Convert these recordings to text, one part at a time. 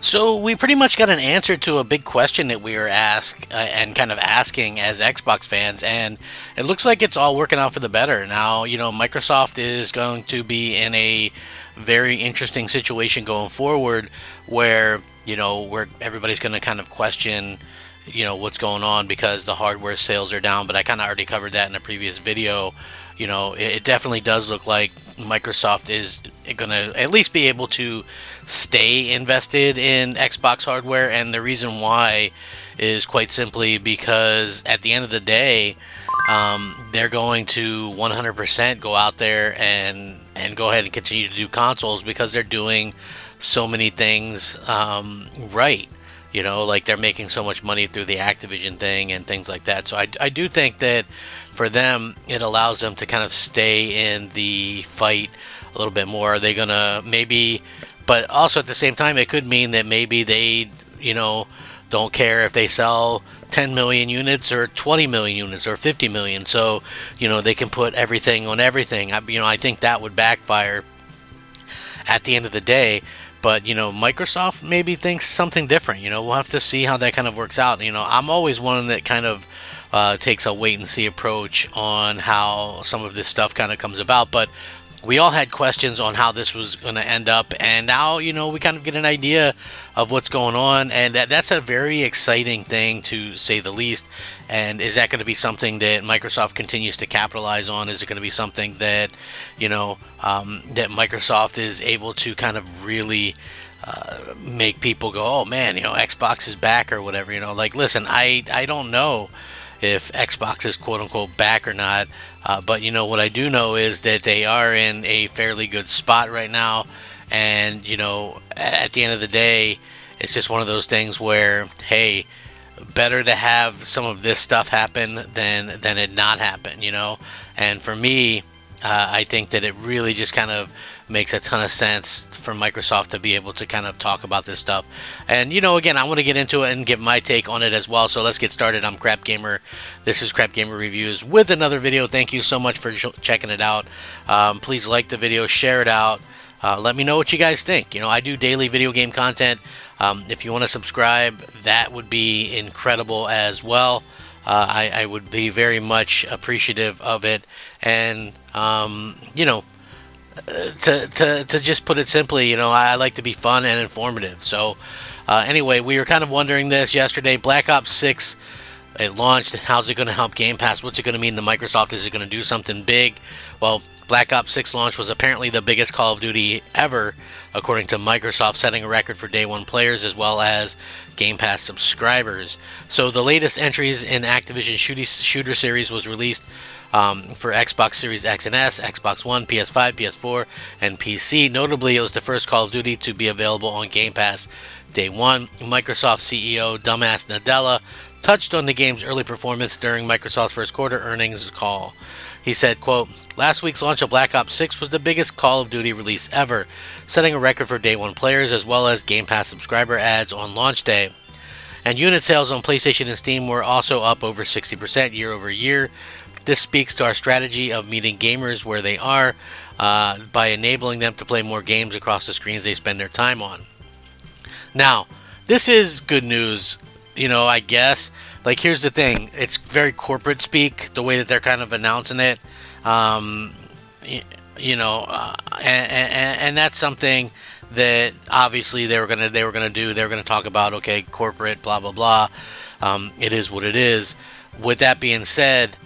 So we pretty much got an answer to a big question that we were asked and kind of asking as Xbox fans, and it looks like it's all working out for the better. Now, Microsoft is going to be in a very interesting situation going forward, where where everybody's going to kind of question what's going on because the hardware sales are down. But I kind of already covered that in a previous video. It definitely does look like Microsoft is going to at least be able to stay invested in Xbox hardware, and the reason why is quite simply because at the end of the day, they're going to 100% go out there and go ahead and continue to do consoles because they're doing so many things right. Like they're making so much money through the Activision thing and things like that. So I do think that for them, it allows them to kind of stay in the fight a little bit more. Are they going to maybe, but also at the same time, it could mean that maybe they, don't care if they sell 10 million units or 20 million units or 50 million. So, they can put everything on everything. I think that would backfire at the end of the day. But, Microsoft maybe thinks something different. We'll have to see how that kind of works out. I'm always one that kind of takes a wait and see approach on how some of this stuff kind of comes about. But we all had questions on how this was going to end up. And now, we kind of get an idea of what's going on. And that's a very exciting thing, to say the least. And is that going to be something that Microsoft continues to capitalize on? Is it going to be something that, that Microsoft is able to kind of really make people go, oh man, Xbox is back or whatever? Like, listen, I don't know if Xbox is quote unquote back or not. But what I do know is that they are in a fairly good spot right now. And, at the end of the day, it's just one of those things where, hey, better to have some of this stuff happen than it not happen, And for me, I think that it really just kind of makes a ton of sense for Microsoft to be able to kind of talk about this stuff. And, again, I want to get into it and give my take on it as well. So let's get started. I'm Crap Gamer. This is Crap Gamer Reviews with another video. Thank you so much for checking it out. Please like the video, share it out. Let me know what you guys think. I do daily video game content. If you want to subscribe, that would be incredible as well. I would be very much appreciative of it. And, to just put it simply, I like to be fun and informative. So, anyway, we were kind of wondering this yesterday. Black Ops 6, it launched. How's it going to help Game Pass? What's it going to mean to Microsoft? Is it going to do something big? Well, Black Ops 6 launch was apparently the biggest Call of Duty ever, according to Microsoft, setting a record for day one players as well as Game Pass subscribers. So the latest entries in Activision shooter series was released for Xbox Series X and S, Xbox One, PS5, PS4, and PC. Notably, it was the first Call of Duty to be available on Game Pass day one. Microsoft CEO Dumbass Nadella touched on the game's early performance during Microsoft's first quarter earnings call. He said, quote, "Last week's launch of Black Ops 6 was the biggest Call of Duty release ever, setting a record for day one players as well as Game Pass subscriber adds on launch day. And unit sales on PlayStation and Steam were also up over 60% year over year. This speaks to our strategy of meeting gamers where they are by enabling them to play more games across the screens they spend their time on." Now, this is good news, I guess. Like, here's the thing. It's very corporate speak, the way that they're kind of announcing it. And that's something that obviously they were gonna do. They were gonna talk about, okay, corporate, blah blah blah. It is what it is. With that being said,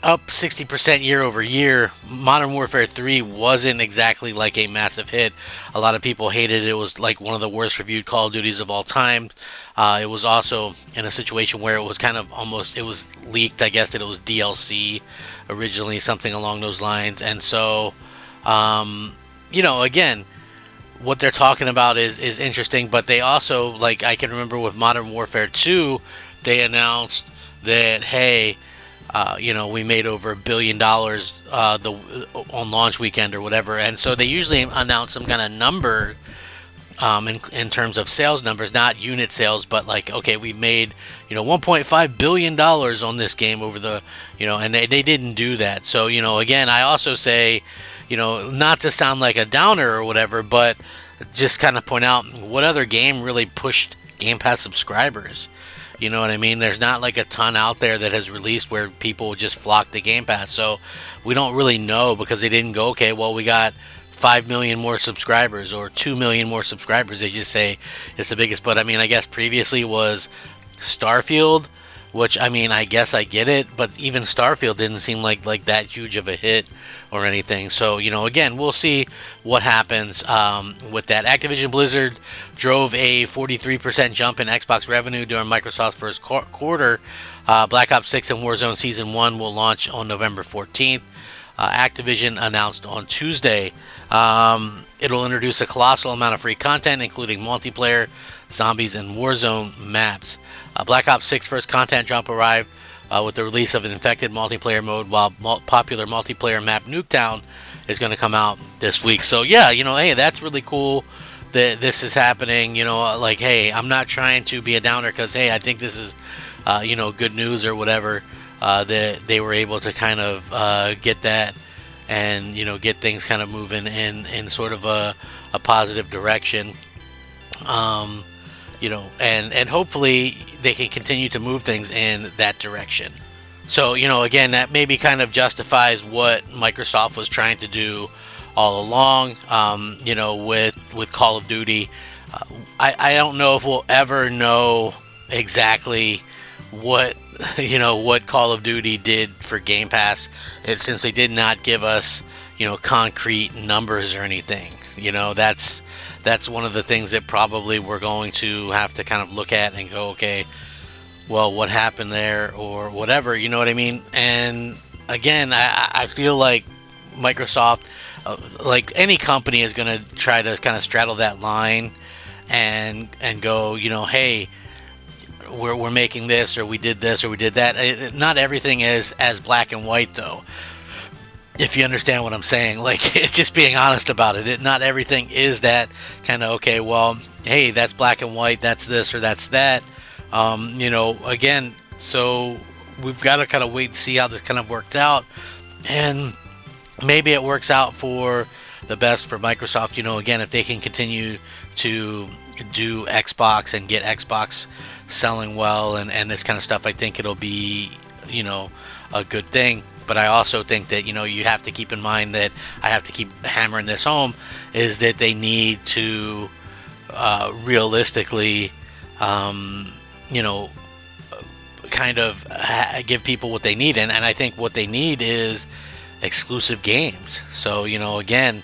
up 60% year over year. Modern Warfare 3 wasn't exactly like a massive hit. A lot of people hated it. It was like one of the worst reviewed Call of Duties of all time. It was also in a situation where it was kind of it was leaked, I guess, that it was DLC originally, something along those lines. And so, again, what they're talking about is interesting, but they also, like, I can remember with Modern Warfare 2, they announced that, hey, we made over $1 billion on launch weekend or whatever, and so they usually announce some kind of number in terms of sales numbers, not unit sales, but like, okay, we made $1.5 billion on this game over the and they didn't do that. So again, I also say not to sound like a downer or whatever, but just kind of point out what other game really pushed Game Pass subscribers. You know what I mean? There's not like a ton out there that has released where people just flock to Game Pass. So we don't really know because they didn't go, okay, well, we got 5 million more subscribers or 2 million more subscribers. They just say it's the biggest. But I mean, I guess previously was Starfield, which I mean, I guess I get it, but even Starfield didn't seem like that huge of a hit or anything. So again, we'll see what happens with that. Activision Blizzard drove a 43% jump in Xbox revenue during Microsoft's first quarter. Black Ops 6 and Warzone Season 1 will launch on November 14th. Activision announced on Tuesday it'll introduce a colossal amount of free content, including multiplayer, zombies, and Warzone maps. Black Ops 6 first content drop arrived with the release of an infected multiplayer mode, while popular multiplayer map Nuketown is going to come out this week. So yeah, hey, that's really cool that this is happening. Like, hey, I'm not trying to be a downer because, hey, I think this is, good news or whatever, that they were able to kind of get that and, get things kind of moving in sort of a positive direction. And hopefully they can continue to move things in that direction. So, again, that maybe kind of justifies what Microsoft was trying to do all along, with Call of Duty. I don't know if we'll ever know exactly what Call of Duty did for Game Pass, since they did not give us, concrete numbers or anything. That's one of the things that probably we're going to have to kind of look at and go, okay, well, what happened there or whatever, you know what I mean? And again, I feel like Microsoft, like any company, is going to try to kind of straddle that line and go, hey, we're making this, or we did this, or we did that. Not everything is as black and white, though. If you understand what I'm saying, like, it's just being honest about it. Not everything is that kind of, okay, well, hey, that's black and white, that's this or that's that. Again, so we've got to kind of wait and see how this kind of worked out. And maybe it works out for the best for Microsoft, again, if they can continue to do Xbox and get Xbox selling well and this kind of stuff. I think it'll be, a good thing. But I also think that, you have to keep in mind that I have to keep hammering this home, is that they need to realistically, kind of give people what they need. And I think what they need is exclusive games. So, again,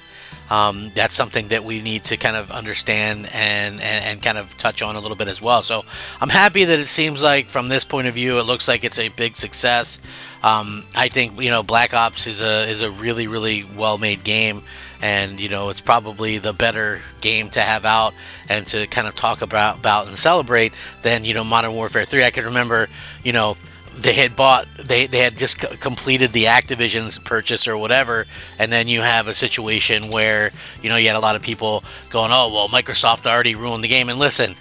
that's something that we need to kind of understand and kind of touch on a little bit as well. So I'm happy that it seems like from this point of view, it looks like it's a big success. I think, Black Ops is a really, really well-made game, and, it's probably the better game to have out and to kind of talk about and celebrate than, Modern Warfare 3. I can remember, they had just completed the Activision's purchase or whatever, and then you have a situation where you had a lot of people going, oh well, Microsoft already ruined the game. And listen,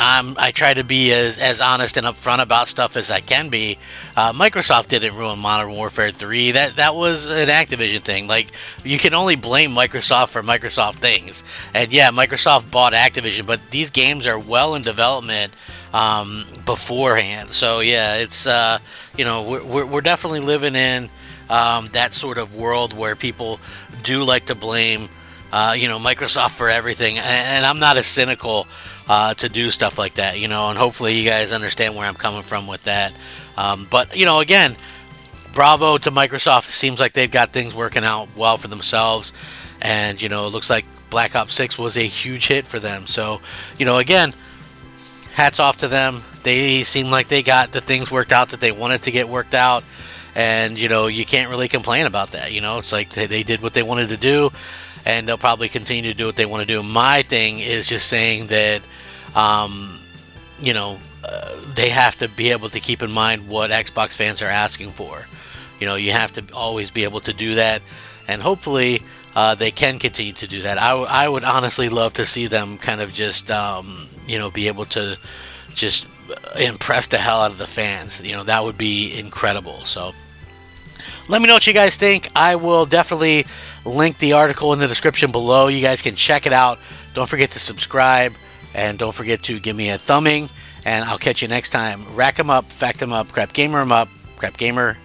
I try to be as honest and upfront about stuff as I can be. Microsoft didn't ruin Modern Warfare 3. That was an Activision thing. Like, you can only blame Microsoft for Microsoft things. And yeah, Microsoft bought Activision, but these games are well in development beforehand. So yeah, it's we're definitely living in that sort of world where people do like to blame Microsoft for everything, and I'm not as cynical to do stuff like that, and hopefully you guys understand where I'm coming from with that. But again, bravo to Microsoft. It seems like they've got things working out well for themselves, and it looks like Black Ops 6 was a huge hit for them. So again, hats off to them. They seem like they got the things worked out that they wanted to get worked out, and you can't really complain about that. It's like they did what they wanted to do, and they'll probably continue to do what they want to do. My thing is just saying that they have to be able to keep in mind what Xbox fans are asking for. You have to always be able to do that, and hopefully they can continue to do that. I would honestly love to see them kind of just be able to just impress the hell out of the fans. That would be incredible. So Let me know what you guys think. I will definitely link the article in the description below. You guys can check it out. Don't forget to subscribe, and don't forget to give me a thumbing, and I'll catch you next time. Rack 'em up, fact 'em up, crap gamer 'em up, crap gamer